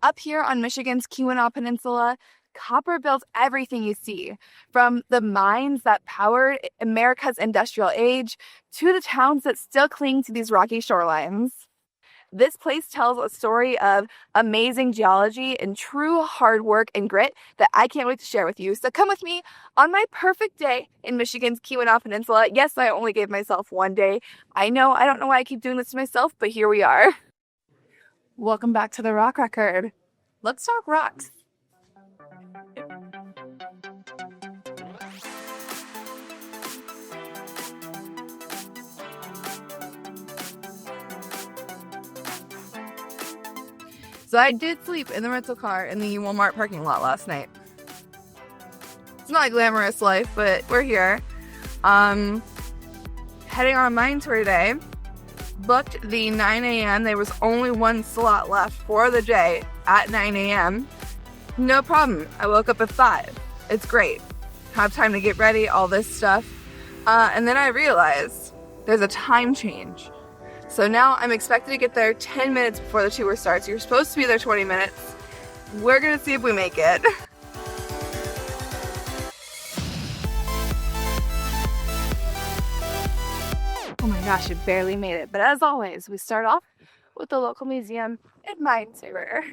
Up here on Michigan's Keweenaw Peninsula, copper built everything you see, from the mines that powered America's industrial age to the towns that still cling to these rocky shorelines. This place tells a story of amazing geology and true hard work and grit that I can't wait to share with you. So come with me on my perfect day in Michigan's Keweenaw Peninsula. Yes, I only gave myself one day. I know, I don't know why I keep doing this to myself, but here we are. Welcome back to the Rock Record. Let's talk rocks. So I did sleep in the rental car in the Walmart parking lot last night. It's not a glamorous life, but we're here. Heading on a mine tour today. Booked the 9 a.m. There was only one slot left for the day at 9 a.m. No problem. I woke up at 5. It's great. Have time to get ready, all this stuff. And then I realized there's a time change. So now I'm expected to get there 10 minutes before the tour starts. You're supposed to be there 20 minutes. We're gonna see if we make it. Oh my gosh, it barely made it. But as always, we start off with the local museum and mine tour.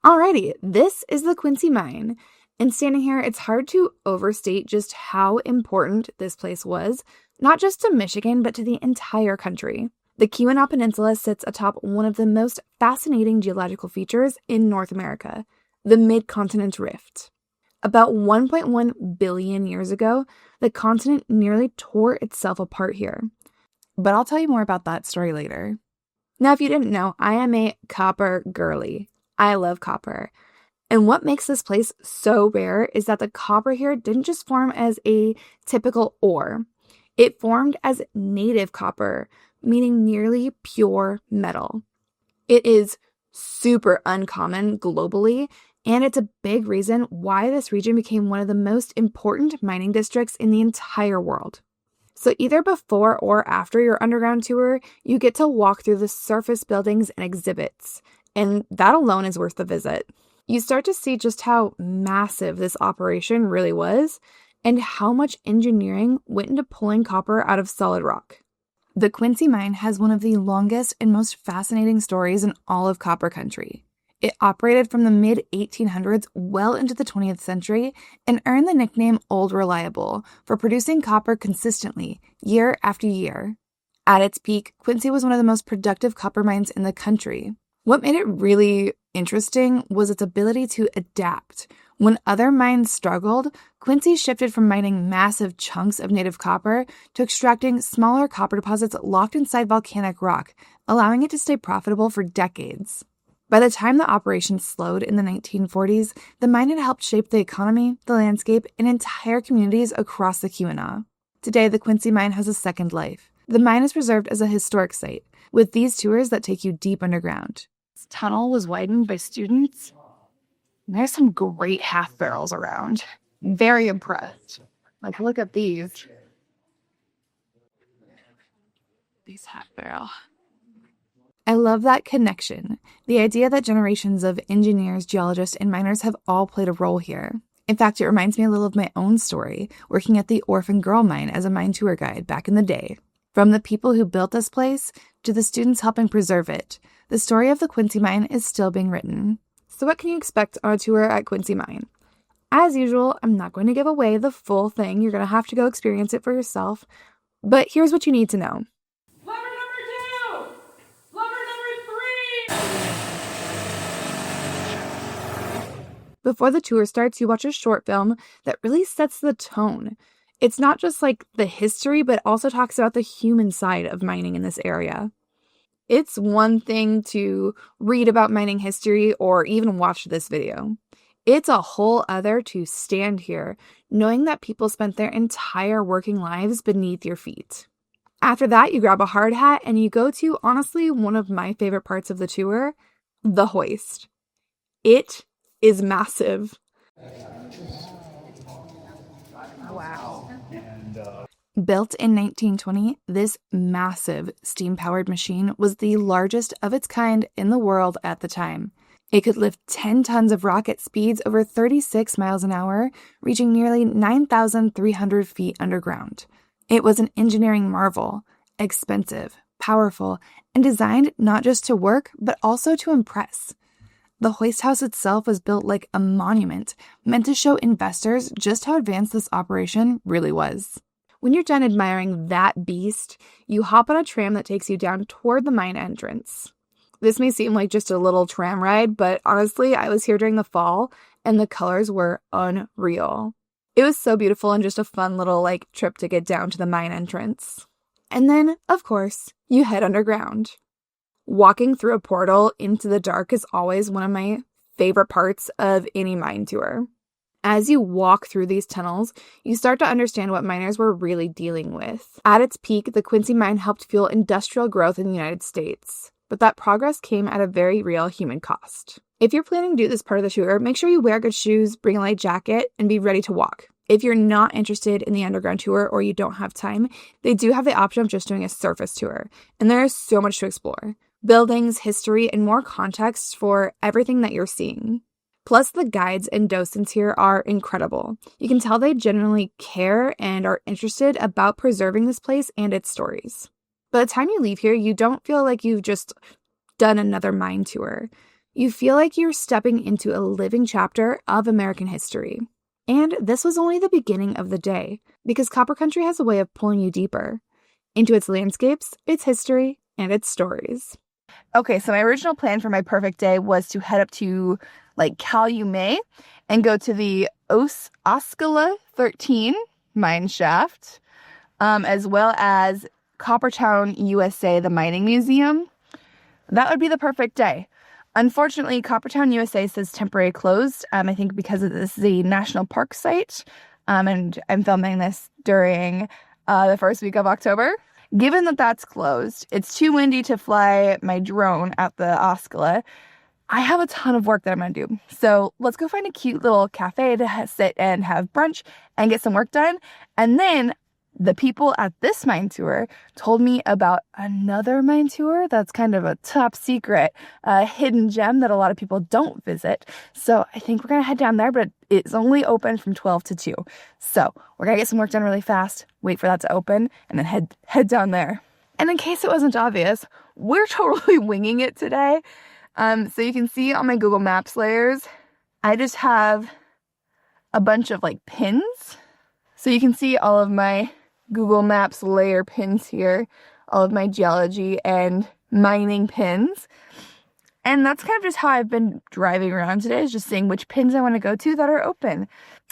Alrighty, this is the Quincy Mine. And standing here, it's hard to overstate just how important this place was, not just to Michigan, but to the entire country. The Keweenaw Peninsula sits atop one of the most fascinating geological features in North America, the Mid-Continent Rift. About 1.1 billion years ago, the continent nearly tore itself apart here. But I'll tell you more about that story later. Now, if you didn't know, I am a copper girly. I love copper. And what makes this place so rare is that the copper here didn't just form as a typical ore. It formed as native copper, meaning nearly pure metal. It is super uncommon globally, and it's a big reason why this region became one of the most important mining districts in the entire world. So either before or after your underground tour, you get to walk through the surface buildings and exhibits, and that alone is worth the visit. You start to see just how massive this operation really was, and how much engineering went into pulling copper out of solid rock. The Quincy Mine has one of the longest and most fascinating stories in all of copper country. It operated from the mid-1800s well into the 20th century and earned the nickname Old Reliable for producing copper consistently, year after year. At its peak, Quincy was one of the most productive copper mines in the country. What made it really interesting was its ability to adapt. When other mines struggled, Quincy shifted from mining massive chunks of native copper to extracting smaller copper deposits locked inside volcanic rock, allowing it to stay profitable for decades. By the time the operation slowed in the 1940s, the mine had helped shape the economy, the landscape, and entire communities across the Keweenaw. Today, the Quincy Mine has a second life. The mine is preserved as a historic site, with these tours that take you deep underground. This tunnel was widened by students. There's some great half barrels around. Very impressed. Like, look at these. These half barrel. I love that connection. The idea that generations of engineers, geologists, and miners have all played a role here. In fact, it reminds me a little of my own story, working at the Orphan Girl Mine as a mine tour guide back in the day. From the people who built this place to the students helping preserve it, the story of the Quincy Mine is still being written. So what can you expect on a tour at Quincy Mine? As usual, I'm not going to give away the full thing. You're going to have to go experience it for yourself. But here's what you need to know. Lever number 2! Lever number 3! Before the tour starts, you watch a short film that really sets the tone. It's not just like the history, but also talks about the human side of mining in this area. It's one thing to read about mining history or even watch this video. It's a whole other to stand here, knowing that people spent their entire working lives beneath your feet. After that, you grab a hard hat and you go to, honestly, one of my favorite parts of the tour, the hoist. It is massive. Wow. Built in 1920, this massive steam-powered machine was the largest of its kind in the world at the time. It could lift 10 tons of rock at speeds over 36 miles an hour, reaching nearly 9,300 feet underground. It was an engineering marvel, expensive, powerful, and designed not just to work, but also to impress. The hoist house itself was built like a monument, meant to show investors just how advanced this operation really was. When you're done admiring that beast, you hop on a tram that takes you down toward the mine entrance. This may seem like just a little tram ride, but honestly, I was here during the fall, and the colors were unreal. It was so beautiful and just a fun little trip to get down to the mine entrance. And then, of course, you head underground. Walking through a portal into the dark is always one of my favorite parts of any mine tour. As you walk through these tunnels, you start to understand what miners were really dealing with. At its peak, the Quincy Mine helped fuel industrial growth in the United States. But that progress came at a very real human cost. If you're planning to do this part of the tour, make sure you wear good shoes, bring a light jacket, and be ready to walk. If you're not interested in the underground tour or you don't have time, they do have the option of just doing a surface tour, and there is so much to explore. Buildings, history, and more context for everything that you're seeing. Plus, the guides and docents here are incredible. You can tell they genuinely care and are interested about preserving this place and its stories. By the time you leave here, you don't feel like you've just done another mine tour. You feel like you're stepping into a living chapter of American history. And this was only the beginning of the day, because Copper Country has a way of pulling you deeper into its landscapes, its history, and its stories. Okay, so my original plan for my perfect day was to head up to Calumet and go to the Osceola 13 mine shaft, as well as Coppertown, USA, the mining museum. That would be the perfect day. Unfortunately, Coppertown, USA says temporary closed, I think because this is a national park site, and I'm filming this during the first week of October. Given that that's closed, it's too windy to fly my drone at the Osceola. I have a ton of work that I'm going to do. So let's go find a cute little cafe to sit and have brunch and get some work done. And then the people at this mine tour told me about another mine tour that's kind of a top secret, hidden gem that a lot of people don't visit. So I think we're going to head down there, but it's only open from 12 to 2. So we're going to get some work done really fast, wait for that to open, and then head down there. And in case it wasn't obvious, we're totally winging it today. So you can see on my Google Maps layers, I just have a bunch of pins. So you can see all of my Google Maps layer pins here, all of my geology and mining pins. And that's kind of just how I've been driving around today, is just seeing which pins I want to go to that are open.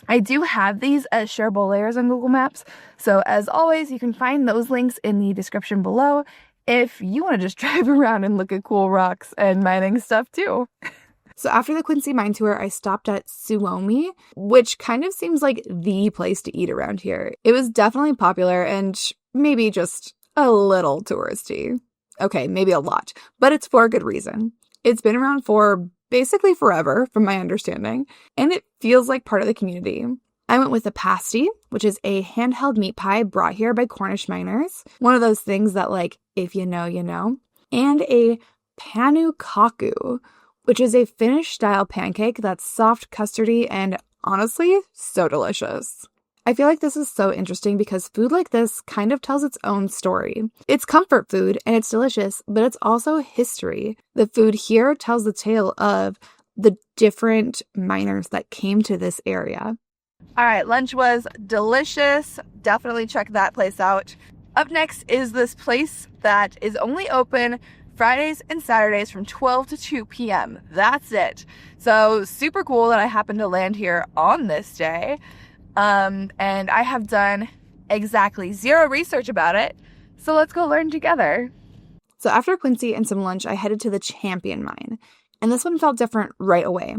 I do have these as shareable layers on Google Maps. So as always, you can find those links in the description below if you want to just drive around and look at cool rocks and mining stuff too. So after the Quincy Mine tour, I stopped at Suomi, which kind of seems like the place to eat around here. It was definitely popular and maybe just a little touristy. Okay, maybe a lot, but it's for a good reason. It's been around for basically forever, from my understanding, and it feels like part of the community. I went with a pasty, which is a handheld meat pie brought here by Cornish miners. One of those things that, if you know, you know. And a panu kaku, which is a Finnish-style pancake that's soft, custardy, and honestly, so delicious. I feel like this is so interesting because food like this kind of tells its own story. It's comfort food and it's delicious, but it's also history. The food here tells the tale of the different miners that came to this area. All right, lunch was delicious. Definitely check that place out. Up next is this place that is only open Fridays and Saturdays from 12 to 2 p.m. That's it. So super cool that I happened to land here on this day. And I have done exactly zero research about it. So let's go learn together. So after Quincy and some lunch, I headed to the Champion Mine. And this one felt different right away.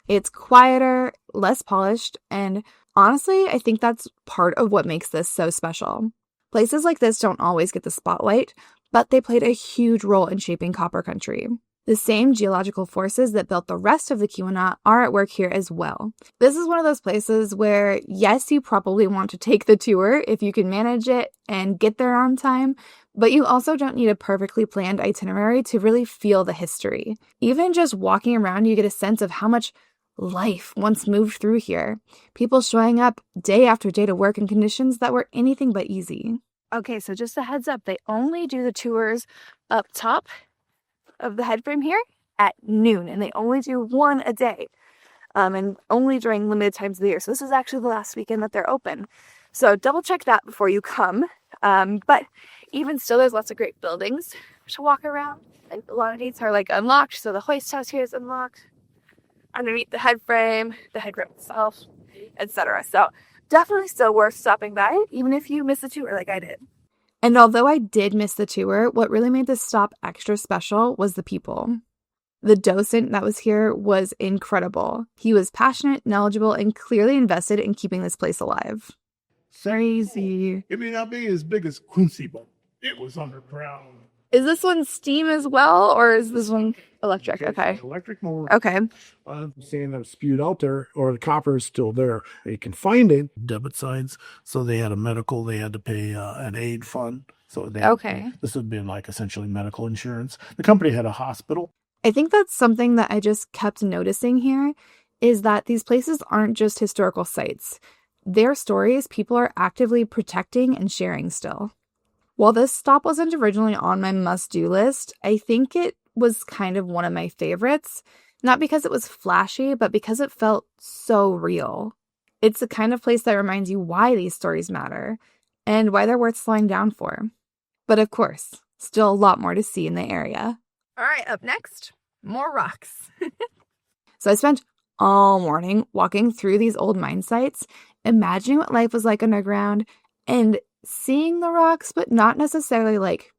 It's quieter, less polished, and honestly, I think that's part of what makes this so special. Places like this don't always get the spotlight, but they played a huge role in shaping Copper Country. The same geological forces that built the rest of the Keweenaw are at work here as well. This is one of those places where, yes, you probably want to take the tour if you can manage it and get there on time, but you also don't need a perfectly planned itinerary to really feel the history. Even just walking around, you get a sense of how much life once moved through here. People showing up day after day to work in conditions that were anything but easy. Okay, so just a heads up, they only do the tours up top of the head frame here at noon, and they only do one a day, and only during limited times of the year. So this is actually the last weekend that they're open. So double check that before you come. But even still, there's lots of great buildings to walk around. And a lot of gates are like unlocked, so the hoist house here is unlocked. Underneath the head frame itself, etc. So definitely still worth stopping by, even if you miss the tour like I did. And although I did miss the tour, what really made this stop extra special was the people. The docent that was here was incredible. He was passionate, knowledgeable, and clearly invested in keeping this place alive. Crazy. It may not be as big as Quincy, but it was underground. Is this one steam as well, or is this one electric? Okay. Electric motor. Okay. Saying that spewed out there, or the copper is still there. You can find it. Debit sides. So they had a medical. They had to pay an aid fund. So they this would be like essentially medical insurance. The company had a hospital. I think that's something that I just kept noticing here, is that these places aren't just historical sites. Their stories people are actively protecting and sharing still. While this stop wasn't originally on my must-do list, I think it was kind of one of my favorites, not because it was flashy, but because it felt so real. It's the kind of place that reminds you why these stories matter and why they're worth slowing down for. But of course, still a lot more to see in the area. All right, up next, more rocks. So I spent all morning walking through these old mine sites, imagining what life was like underground, and seeing the rocks, but not necessarily like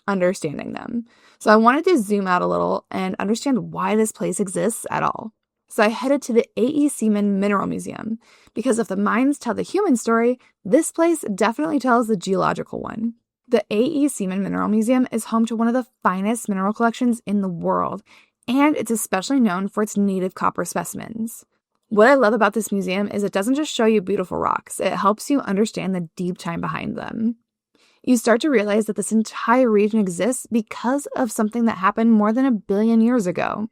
understanding them. So I wanted to zoom out a little and understand why this place exists at all. So I headed to the A.E. Seaman Mineral Museum, because if the mines tell the human story, this place definitely tells the geological one. The A.E. Seaman Mineral Museum is home to one of the finest mineral collections in the world, and it's especially known for its native copper specimens. What I love about this museum is it doesn't just show you beautiful rocks, it helps you understand the deep time behind them. You start to realize that this entire region exists because of something that happened more than 1 billion years ago.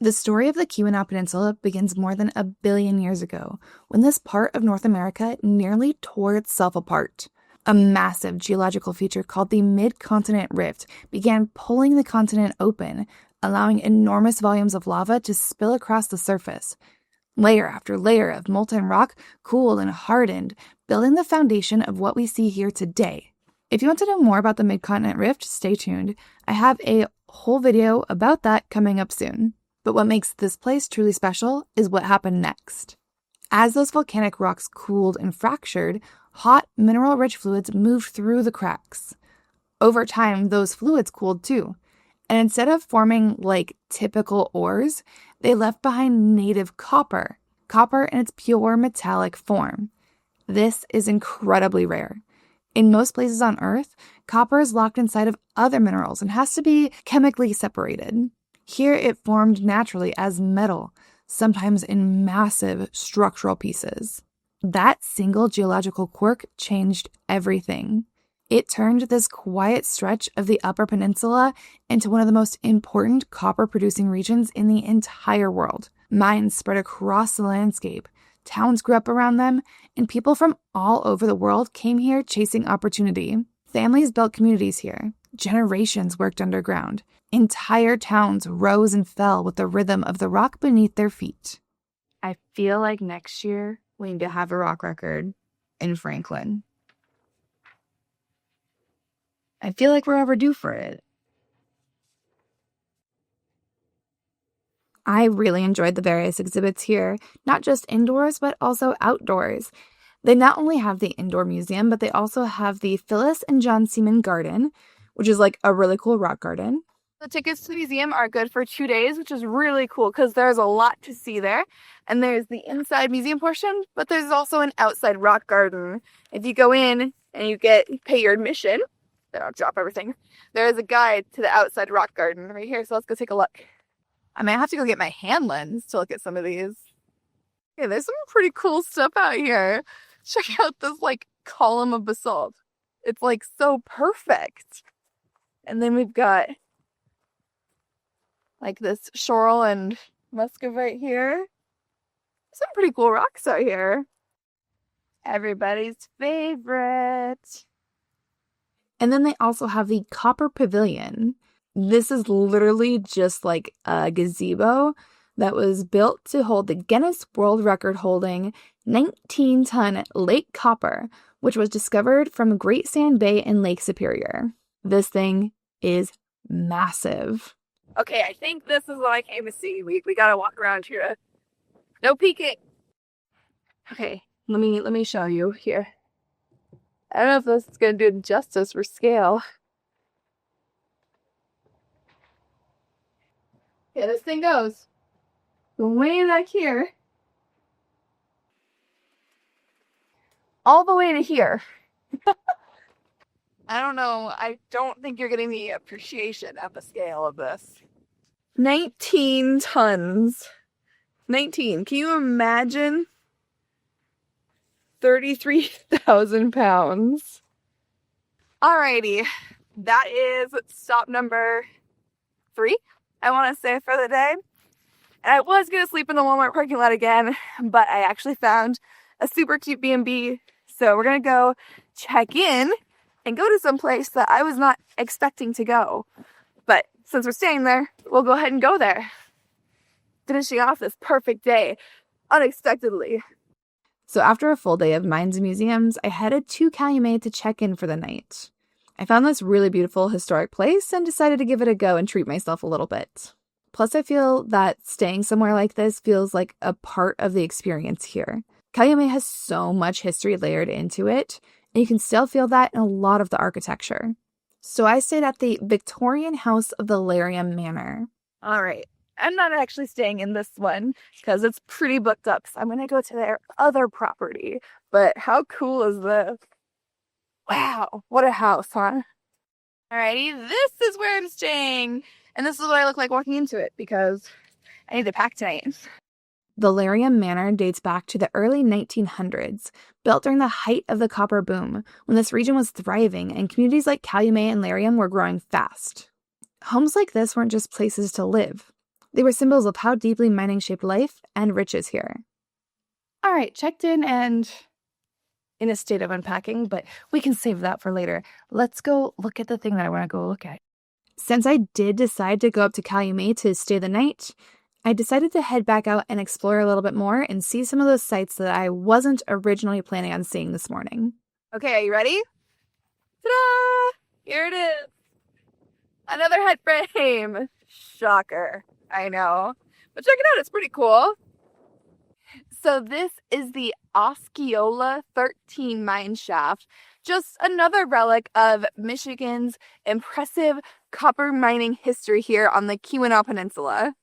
The story of the Keweenaw Peninsula begins more than 1 billion years ago, when this part of North America nearly tore itself apart. A massive geological feature called the Mid-Continent Rift began pulling the continent open, allowing enormous volumes of lava to spill across the surface. Layer after layer of molten rock cooled and hardened, building the foundation of what we see here today. If you want to know more about the Mid-Continent Rift, stay tuned. I have a whole video about that coming up soon. But what makes this place truly special is what happened next. As those volcanic rocks cooled and fractured, hot, mineral-rich fluids moved through the cracks. Over time, those fluids cooled too. And instead of forming like typical ores, they left behind native copper in its pure metallic form. This is incredibly rare. In most places on Earth, copper is locked inside of other minerals and has to be chemically separated. Here it formed naturally as metal, sometimes in massive structural pieces. That single geological quirk changed everything. It turned this quiet stretch of the Upper Peninsula into one of the most important copper-producing regions in the entire world. Mines spread across the landscape, towns grew up around them, and people from all over the world came here chasing opportunity. Families built communities here. Generations worked underground. Entire towns rose and fell with the rhythm of the rock beneath their feet. I feel like next year we need to have a rock record in Franklin. I feel like we're overdue for it. I really enjoyed the various exhibits here, not just indoors, but also outdoors. They not only have the indoor museum, but they also have the Phyllis and John Seaman Garden, which is like a really cool rock garden. The tickets to the museum are good for 2 days, which is really cool because there's a lot to see there. And there's the inside museum portion, but there's also an outside rock garden. If you go in and you pay your admission, Then I'll drop everything. There is a guide to the outside rock garden right here, so let's go take a look. I might have to go get my hand lens to look at some of these. Okay, there's some pretty cool stuff out here. Check out this, like, column of basalt. It's, like, so perfect. And then we've got, like, this schorl and muscovite here. Some pretty cool rocks out here. Everybody's favorite. And then they also have the Copper Pavilion. This is literally just like a gazebo that was built to hold the Guinness World Record holding 19-ton Lake Copper, which was discovered from Great Sand Bay in Lake Superior. This thing is massive. Okay, I think this is what I came to see. We gotta walk around here. No peeking. Okay, let me show you here. I don't know if this is gonna do justice for scale. Yeah, this thing goes way back here, all the way to here. I don't know. I don't think you're getting the appreciation of the scale of this. 19 tons. 19. Can you imagine? 33,000 pounds. Alrighty. That is stop number 3, I want to say, for the day. And I was going to sleep in the Walmart parking lot again, but I actually found a super cute B&B. So we're going to go check in and go to some place that I was not expecting to go. But since we're staying there, we'll go ahead and go there. Finishing off this perfect day, unexpectedly. So after a full day of mines and museums, I headed to Calumet to check in for the night. I found this really beautiful historic place and decided to give it a go and treat myself a little bit. Plus, I feel that staying somewhere like this feels like a part of the experience here. Calumet has so much history layered into it, and you can still feel that in a lot of the architecture. So I stayed at the Victorian house of the Larium Manor. All right. I'm not actually staying in this one because it's pretty booked up. So I'm going to go to their other property. But how cool is this? Wow. What a house, huh? Alrighty. This is where I'm staying. And this is what I look like walking into it because I need to pack tonight. The Larium Manor dates back to the early 1900s, built during the height of the copper boom, when this region was thriving and communities like Calumet and Larium were growing fast. Homes like this weren't just places to live. They were symbols of how deeply mining shaped life and riches here. All right, checked in and in a state of unpacking, but we can save that for later. Let's go look at the thing that I want to go look at. Since I did decide to go up to Calumet to stay the night, I decided to head back out and explore a little bit more and see some of those sites that I wasn't originally planning on seeing this morning. Okay, are you ready? Ta-da! Here it is. Another head frame. Shocker. I know. But check it out. It's pretty cool. So this is the Osceola 13 mine shaft. Just another relic of Michigan's impressive copper mining history here on the Keweenaw Peninsula.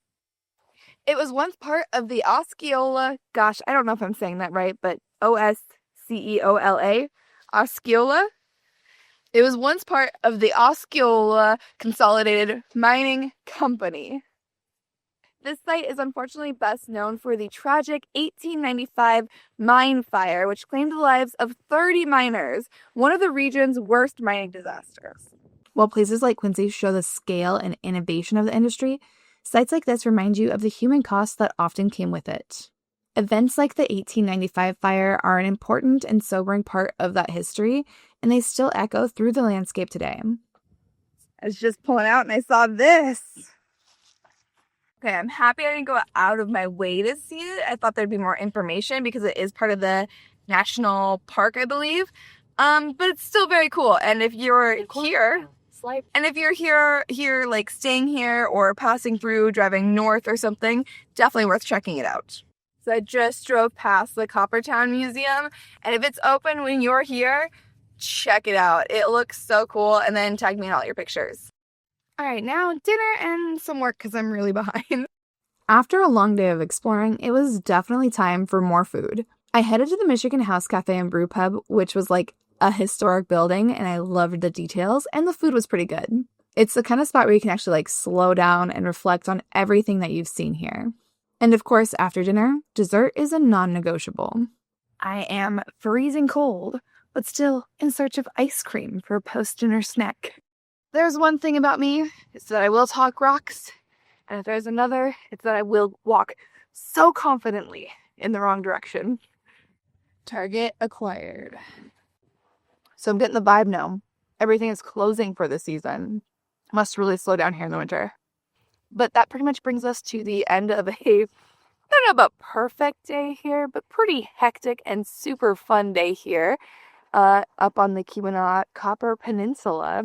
It was once part of the Osceola, gosh, I don't know if I'm saying that right, but Osceola, Osceola. It was once part of the Osceola Consolidated Mining Company. This site is unfortunately best known for the tragic 1895 mine fire, which claimed the lives of 30 miners, one of the region's worst mining disasters. While places like Quincy show the scale and innovation of the industry, sites like this remind you of the human costs that often came with it. Events like the 1895 fire are an important and sobering part of that history, and they still echo through the landscape today. I was just pulling out and I saw this. Okay, I'm happy I didn't go out of my way to see it. I thought there'd be more information because it is part of the national park, I believe. But it's still very cool. And if you're here, like staying here or passing through, driving north or something, definitely worth checking it out. So I just drove past the Coppertown Museum, and if it's open when you're here, check it out. It looks so cool, and then tag me in all your pictures. All right, now dinner and some work because I'm really behind. After a long day of exploring, it was definitely time for more food. I headed to the Michigan House Cafe and Brew Pub, which was like a historic building, and I loved the details, and the food was pretty good. It's the kind of spot where you can actually like slow down and reflect on everything that you've seen here. And of course, after dinner, dessert is a non-negotiable. I am freezing cold, but still in search of ice cream for a post-dinner snack. There's one thing about me, it's that I will talk rocks, and if there's another, it's that I will walk so confidently in the wrong direction. Target acquired. So I'm getting the vibe now. Everything is closing for the season. Must really slow down here in the winter. But that pretty much brings us to the end of a, I don't know about perfect day here, but pretty hectic and super fun day here up on the Keweenaw Peninsula.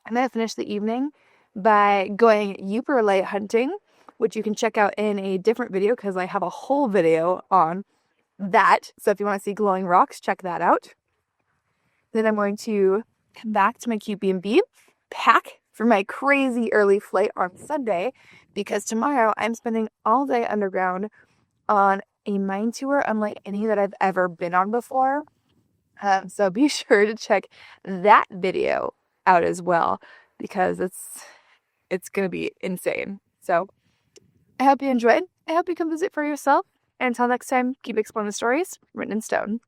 I'm going to finish the evening by going Uperlite hunting, which you can check out in a different video because I have a whole video on that. So if you want to see glowing rocks, check that out. Then I'm going to come back to my QB&B, pack for my crazy early flight on Sunday, because tomorrow I'm spending all day underground on a mine tour unlike any that I've ever been on before. So be sure to check that video out as well, because it's going to be insane. So I hope you enjoyed. I hope you come visit for yourself. And until next time, keep exploring the stories written in stone.